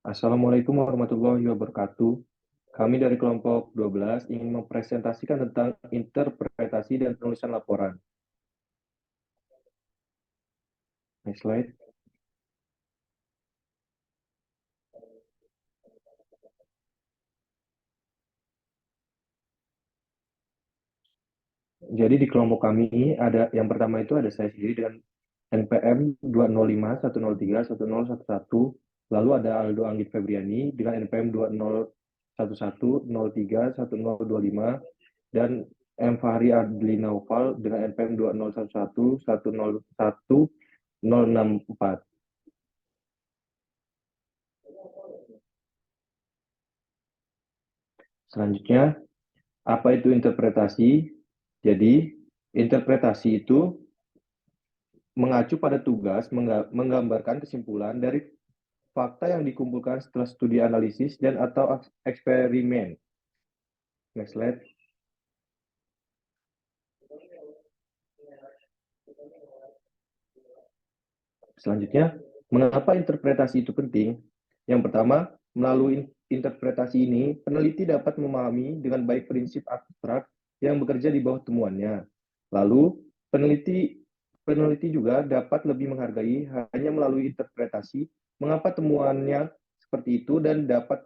Assalamualaikum warahmatullahi wabarakatuh. Kami dari kelompok 12 ingin mempresentasikan tentang interpretasi dan penulisan laporan. Next slide. Jadi di kelompok kami ada yang pertama itu ada saya sendiri dengan NPM 20510310111, lalu ada Aldo Anggit Febriani dengan NPM 20111031031025 dan M Fahri Adli Naufal dengan NPM 20111101064. Selanjutnya, apa itu interpretasi? Jadi, interpretasi itu mengacu pada tugas menggambarkan kesimpulan dari fakta yang dikumpulkan setelah studi analisis dan atau eksperimen. Next slide. Selanjutnya, mengapa interpretasi itu penting? Yang pertama, melalui interpretasi ini, peneliti dapat memahami dengan baik prinsip abstrak yang bekerja di bawah temuannya. Lalu, peneliti juga dapat lebih menghargai hanya melalui interpretasi mengapa temuannya seperti itu dan dapat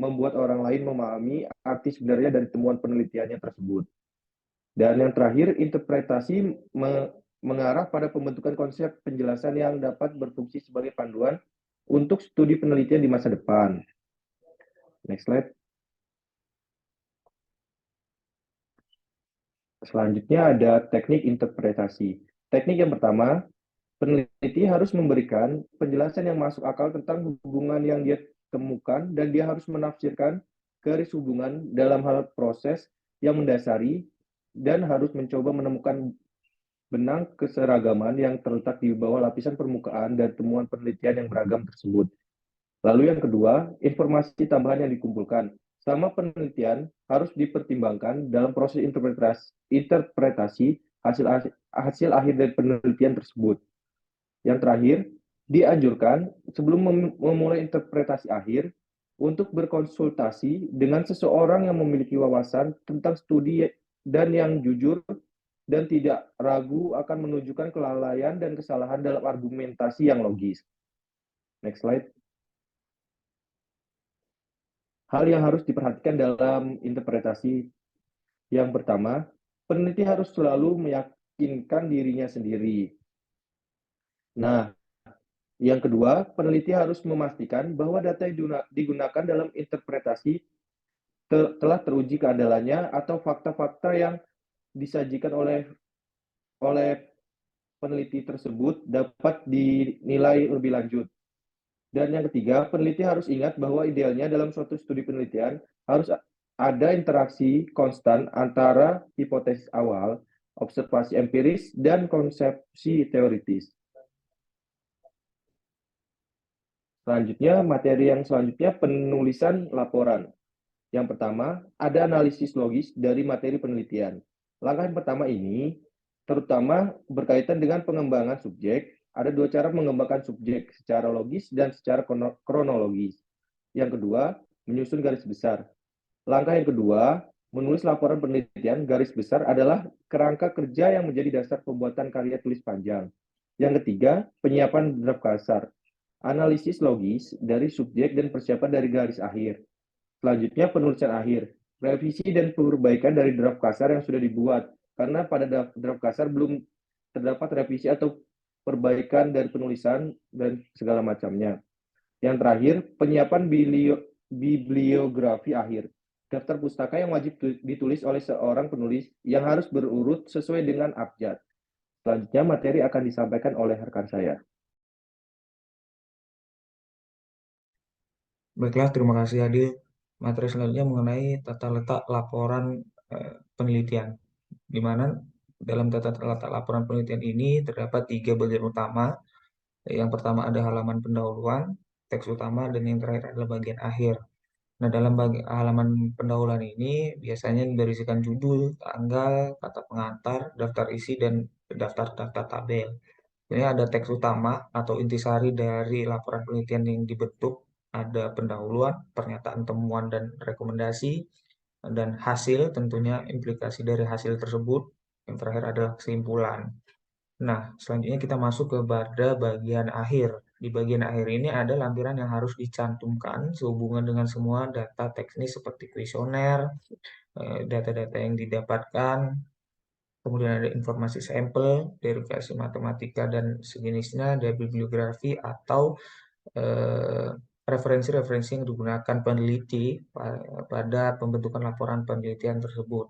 membuat orang lain memahami arti sebenarnya dari temuan penelitiannya tersebut. Dan yang terakhir, interpretasi mengarah pada pembentukan konsep penjelasan yang dapat berfungsi sebagai panduan untuk studi penelitian di masa depan. Next slide. Selanjutnya ada teknik interpretasi. Teknik yang pertama, peneliti harus memberikan penjelasan yang masuk akal tentang hubungan yang dia temukan dan dia harus menafsirkan garis hubungan dalam hal proses yang mendasari dan harus mencoba menemukan benang keseragaman yang terletak di bawah lapisan permukaan dan temuan penelitian yang beragam tersebut. Lalu yang kedua, informasi tambahan yang dikumpulkan. Sama penelitian harus dipertimbangkan dalam proses interpretasi hasil akhir dari penelitian tersebut. Yang terakhir, dianjurkan sebelum memulai interpretasi akhir untuk berkonsultasi dengan seseorang yang memiliki wawasan tentang studi dan yang jujur dan tidak ragu akan menunjukkan kelalaian dan kesalahan dalam argumentasi yang logis. Next slide. Hal yang harus diperhatikan dalam interpretasi yang pertama, peneliti harus selalu meyakinkan dirinya sendiri. Nah, yang kedua, peneliti harus memastikan bahwa data yang digunakan dalam interpretasi telah teruji keandalannya atau fakta-fakta yang disajikan oleh peneliti tersebut dapat dinilai lebih lanjut. Dan yang ketiga, peneliti harus ingat bahwa idealnya dalam suatu studi penelitian harus ada interaksi konstan antara hipotesis awal, observasi empiris, dan konsepsi teoritis. Selanjutnya, materi yang selanjutnya penulisan laporan. Yang pertama, ada analisis logis dari materi penelitian. Langkah yang pertama ini terutama berkaitan dengan pengembangan subjek. Ada dua cara mengembangkan subjek, secara logis dan secara kronologis. Yang kedua, menyusun garis besar. Langkah yang kedua, menulis laporan penelitian garis besar adalah kerangka kerja yang menjadi dasar pembuatan karya tulis panjang. Yang ketiga, penyiapan draft kasar. Analisis logis dari subjek dan persiapan dari garis akhir. Selanjutnya penulisan akhir, revisi dan perbaikan dari draft kasar yang sudah dibuat, karena pada draft kasar belum terdapat revisi atau perbaikan dari penulisan dan segala macamnya. Yang terakhir, penyiapan bibliografi akhir, daftar pustaka yang wajib ditulis oleh seorang penulis yang harus berurut sesuai dengan abjad. Selanjutnya materi akan disampaikan oleh rekan saya. Baiklah, terima kasih Adil. Materi selanjutnya mengenai tata letak laporan penelitian, di mana dalam tata letak laporan penelitian ini terdapat 3 bagian utama. Yang pertama ada halaman pendahuluan, teks utama, dan yang terakhir adalah bagian akhir. Nah, dalam halaman pendahuluan ini biasanya berisikan judul, tanggal, kata pengantar, daftar isi, dan daftar-daftar tabel. Ini ada teks utama atau intisari dari laporan penelitian yang dibentuk ada pendahuluan, pernyataan temuan dan rekomendasi, dan hasil tentunya implikasi dari hasil tersebut. Yang terakhir adalah kesimpulan. Nah, selanjutnya kita masuk kepada bagian akhir. Di bagian akhir ini ada lampiran yang harus dicantumkan sehubungan dengan semua data teknis seperti kuesioner, data-data yang didapatkan, kemudian ada informasi sampel, derivasi matematika dan sejenisnya, ada bibliografi atau eh, referensi-referensi yang digunakan peneliti pada pembentukan laporan penelitian tersebut.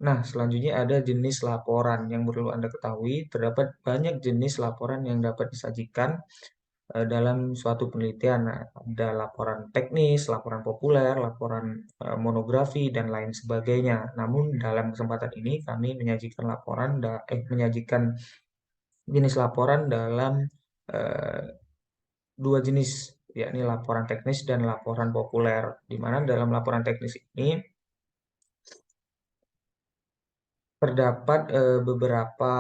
Nah, selanjutnya ada jenis laporan yang perlu Anda ketahui. Terdapat banyak jenis laporan yang dapat disajikan dalam suatu penelitian. Nah, ada laporan teknis, laporan populer, laporan monografi, dan lain sebagainya. Namun, dalam kesempatan ini kami menyajikan jenis laporan dalam eh, dua jenis, yakni laporan teknis dan laporan populer. Di mana dalam laporan teknis ini terdapat beberapa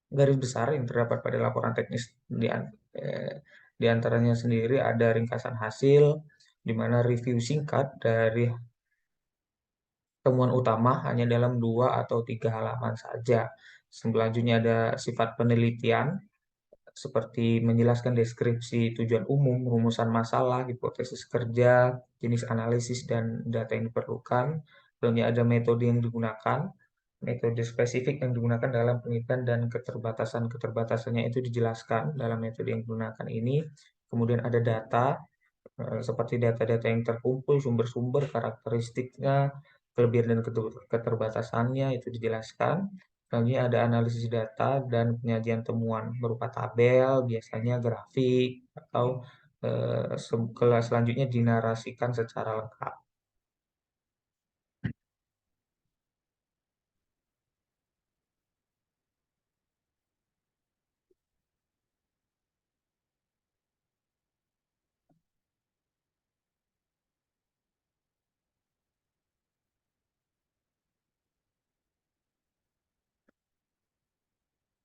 garis besar yang terdapat pada laporan teknis. Eh, di antaranya sendiri ada ringkasan hasil, di mana review singkat dari temuan utama hanya dalam 2 atau 3 halaman saja. Selanjutnya ada sifat penelitian, seperti menjelaskan deskripsi tujuan umum, rumusan masalah, hipotesis kerja, jenis analisis, dan data yang diperlukan. Lalu ada metode yang digunakan, metode spesifik yang digunakan dalam penelitian dan keterbatasan-keterbatasannya itu dijelaskan dalam metode yang digunakan ini. Kemudian ada data, seperti data-data yang terkumpul, sumber-sumber, karakteristiknya, kelebihan dan keterbatasannya itu dijelaskan. Selanjutnya ada analisis data dan penyajian temuan berupa tabel, biasanya grafik, atau kelas selanjutnya dinarasikan secara lengkap.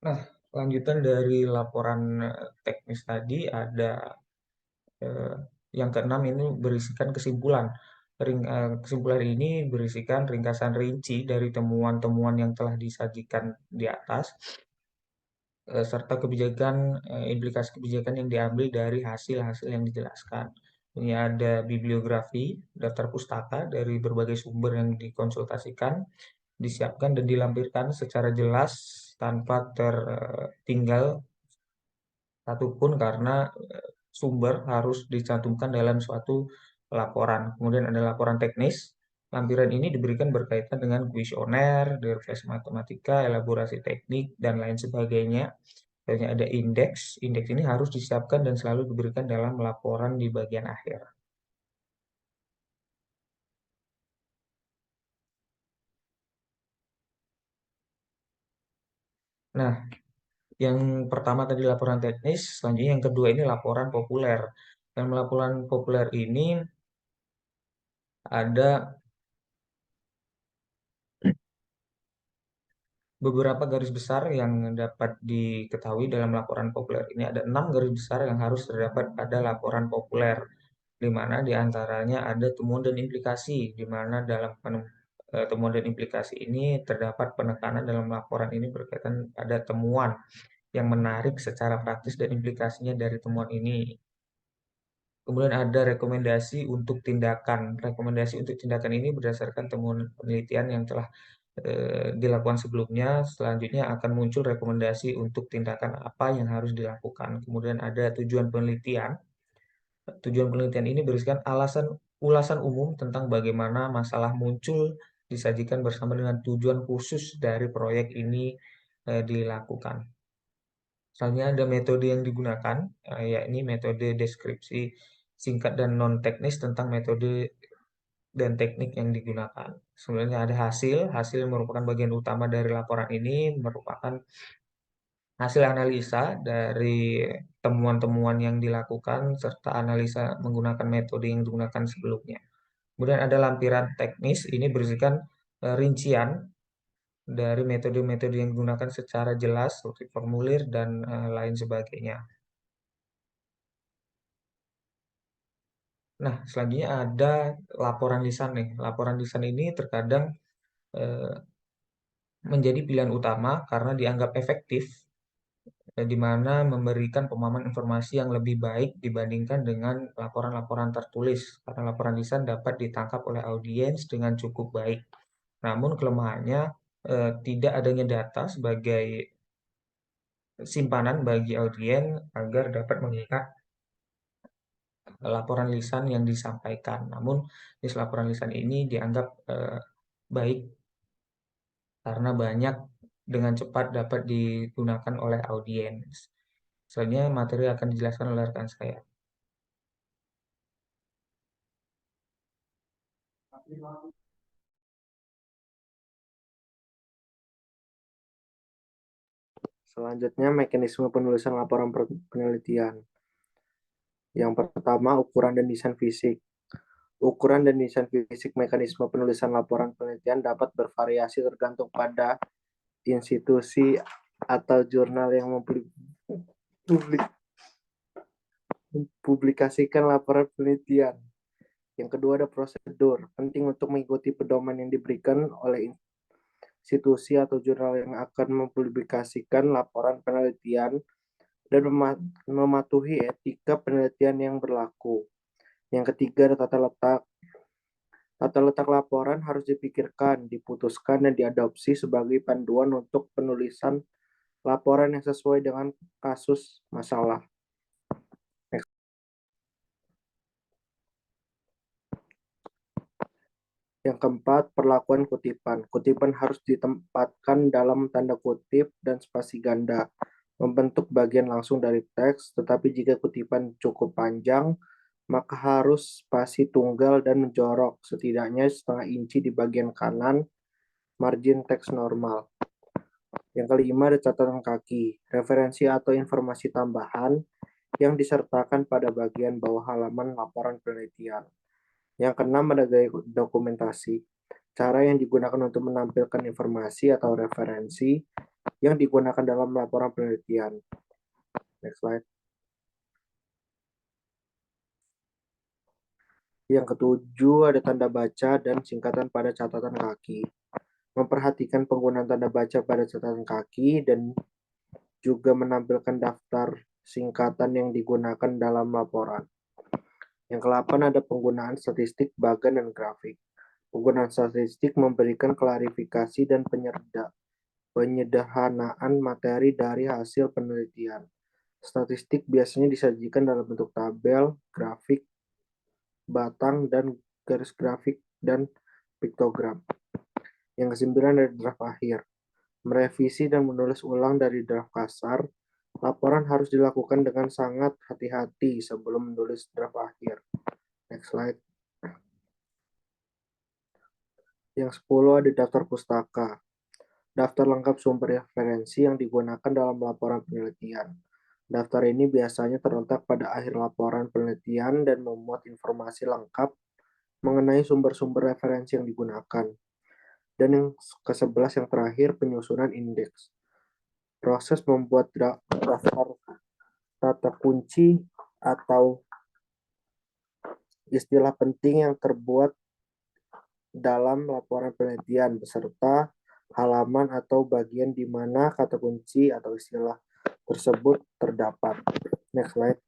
Nah, lanjutan dari laporan teknis tadi ada eh, yang keenam ini berisikan kesimpulan. Kesimpulan ini berisikan ringkasan rinci dari temuan-temuan yang telah disajikan di atas, serta implikasi kebijakan yang diambil dari hasil-hasil yang dijelaskan. Ini ada bibliografi, daftar pustaka dari berbagai sumber yang dikonsultasikan, disiapkan dan dilampirkan secara jelas tanpa tertinggal satupun, karena sumber harus dicantumkan dalam suatu laporan. Kemudian ada laporan teknis. Lampiran ini diberikan berkaitan dengan kuesioner, derivasi matematika, elaborasi teknik, dan lain sebagainya. Dan ada indeks. Indeks ini harus disiapkan dan selalu diberikan dalam laporan di bagian akhir. Nah, yang pertama tadi laporan teknis, selanjutnya yang kedua ini laporan populer. Dan laporan populer ini ada beberapa garis besar yang dapat diketahui dalam laporan populer ini. Ada 6 garis besar yang harus terdapat pada laporan populer, di mana diantaranya ada temuan dan implikasi, di mana dalam temuan dan implikasi ini terdapat penekanan dalam laporan ini berkaitan pada temuan yang menarik secara praktis dan implikasinya dari temuan ini. Kemudian ada rekomendasi untuk tindakan. Rekomendasi untuk tindakan ini berdasarkan temuan penelitian yang telah dilakukan sebelumnya. Selanjutnya akan muncul rekomendasi untuk tindakan apa yang harus dilakukan. Kemudian ada tujuan penelitian. Tujuan penelitian ini berisikan ulasan umum tentang bagaimana masalah muncul, disajikan bersama dengan tujuan khusus dari proyek ini dilakukan. Misalnya ada metode yang digunakan, yakni metode deskripsi singkat dan non-teknis tentang metode dan teknik yang digunakan. Sebenarnya ada hasil, hasil yang merupakan bagian utama dari laporan ini, merupakan hasil analisa dari temuan-temuan yang dilakukan serta analisa menggunakan metode yang digunakan sebelumnya. Kemudian ada lampiran teknis, ini berisikan rincian dari metode-metode yang digunakan secara jelas seperti formulir dan lain sebagainya. Nah, selanjutnya ada laporan lisan nih. Laporan lisan ini terkadang eh, menjadi pilihan utama karena dianggap efektif, di mana memberikan pemahaman informasi yang lebih baik dibandingkan dengan laporan-laporan tertulis, karena laporan lisan dapat ditangkap oleh audiens dengan cukup baik. Namun kelemahannya tidak adanya data sebagai simpanan bagi audiens agar dapat mengikat laporan lisan yang disampaikan. Namun, laporan lisan ini dianggap baik karena banyak dengan cepat dapat digunakan oleh audiens. Selanjutnya materi akan dijelaskan oleh rekan saya. Selanjutnya, mekanisme penulisan laporan penelitian. Yang pertama, ukuran dan desain fisik. Ukuran dan desain fisik mekanisme penulisan laporan penelitian dapat bervariasi tergantung pada institusi atau jurnal yang mempublikasikan laporan penelitian. Yang kedua ada prosedur. Penting untuk mengikuti pedoman yang diberikan oleh institusi atau jurnal yang akan mempublikasikan laporan penelitian dan mematuhi etika penelitian yang berlaku. Yang ketiga ada tata letak. Tata letak laporan harus dipikirkan, diputuskan, dan diadopsi sebagai panduan untuk penulisan laporan yang sesuai dengan kasus masalah. Next. Yang keempat, perlakuan kutipan. Kutipan harus ditempatkan dalam tanda kutip dan spasi ganda, membentuk bagian langsung dari teks, tetapi jika kutipan cukup panjang, maka harus spasi tunggal dan menjorok, setidaknya setengah inci di bagian kanan margin teks normal. Yang kelima ada catatan kaki, referensi atau informasi tambahan yang disertakan pada bagian bawah halaman laporan penelitian. Yang keenam ada gaya dokumentasi, cara yang digunakan untuk menampilkan informasi atau referensi yang digunakan dalam laporan penelitian. Next slide. Yang ketujuh ada tanda baca dan singkatan pada catatan kaki. Memperhatikan penggunaan tanda baca pada catatan kaki dan juga menampilkan daftar singkatan yang digunakan dalam laporan. Yang ke-8 ada penggunaan statistik, bagan, dan grafik. Penggunaan statistik memberikan klarifikasi dan penyederhanaan materi dari hasil penelitian. Statistik biasanya disajikan dalam bentuk tabel, grafik, batang, dan garis grafik, dan piktogram. Yang ke-9 ada draft akhir. Merevisi dan menulis ulang dari draft kasar. Laporan harus dilakukan dengan sangat hati-hati sebelum menulis draft akhir. Next slide. Yang 10 ada daftar pustaka. Daftar lengkap sumber referensi yang digunakan dalam laporan penelitian. Daftar ini biasanya terletak pada akhir laporan penelitian dan memuat informasi lengkap mengenai sumber-sumber referensi yang digunakan. Dan yang ke-11 yang terakhir, penyusunan indeks. Proses membuat daftar kata kunci atau istilah penting yang terbuat dalam laporan penelitian beserta halaman atau bagian di mana kata kunci atau istilah tersebut terdapat. Next slide.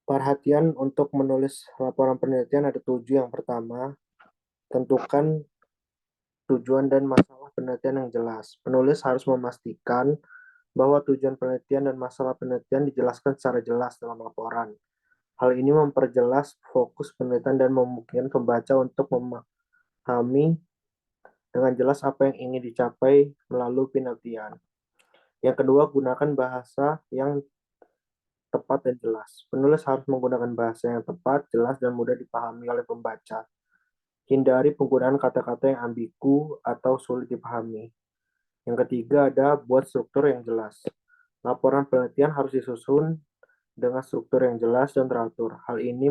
Perhatian untuk menulis laporan penelitian ada 7. Yang pertama, tentukan tujuan dan masalah penelitian yang jelas. Penulis harus memastikan bahwa tujuan penelitian dan masalah penelitian dijelaskan secara jelas dalam laporan. Hal ini memperjelas fokus penelitian dan memungkinkan pembaca untuk memahami dengan jelas apa yang ingin dicapai melalui penelitian. Yang kedua, gunakan bahasa yang tepat dan jelas. Penulis harus menggunakan bahasa yang tepat, jelas, dan mudah dipahami oleh pembaca. Hindari penggunaan kata-kata yang ambigu atau sulit dipahami. Yang ketiga ada buat struktur yang jelas. Laporan penelitian harus disusun dengan struktur yang jelas dan teratur. Hal ini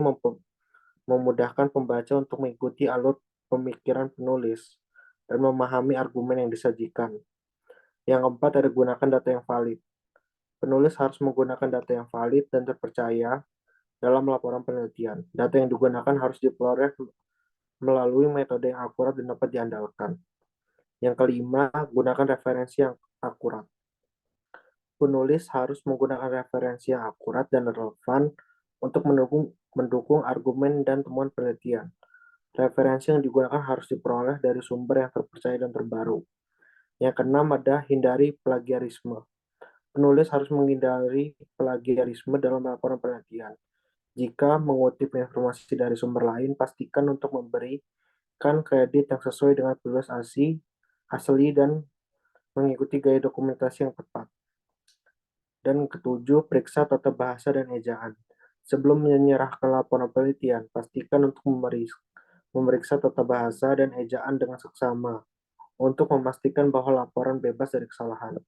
memudahkan pembaca untuk mengikuti alur pemikiran penulis dan memahami argumen yang disajikan. Yang keempat ada gunakan data yang valid. Penulis harus menggunakan data yang valid dan terpercaya dalam laporan penelitian. Data yang digunakan harus diperoleh melalui metode yang akurat dan dapat diandalkan. Yang kelima, gunakan referensi yang akurat. Penulis harus menggunakan referensi yang akurat dan relevan untuk mendukung argumen dan temuan penelitian. Referensi yang digunakan harus diperoleh dari sumber yang terpercaya dan terbaru. Yang keenam ada hindari plagiarisme. Penulis harus menghindari plagiarisme dalam laporan penelitian. Jika mengutip informasi dari sumber lain, pastikan untuk memberikan kredit yang sesuai dengan penulis asli dan mengikuti gaya dokumentasi yang tepat. Dan ketujuh, periksa tata bahasa dan ejaan. Sebelum menyerahkan laporan penelitian, pastikan untuk memeriksa tata bahasa dan ejaan dengan seksama untuk memastikan bahwa laporan bebas dari kesalahan.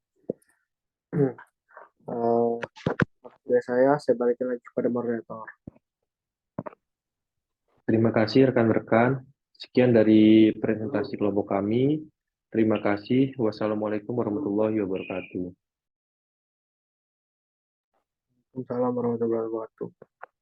Dari saya balikin lagi kepada moderator. Terima kasih rekan-rekan. Sekian dari presentasi kelompok kami. Terima kasih. Wassalamualaikum warahmatullahi wabarakatuh. Waalaikumsalam warahmatullahi wabarakatuh.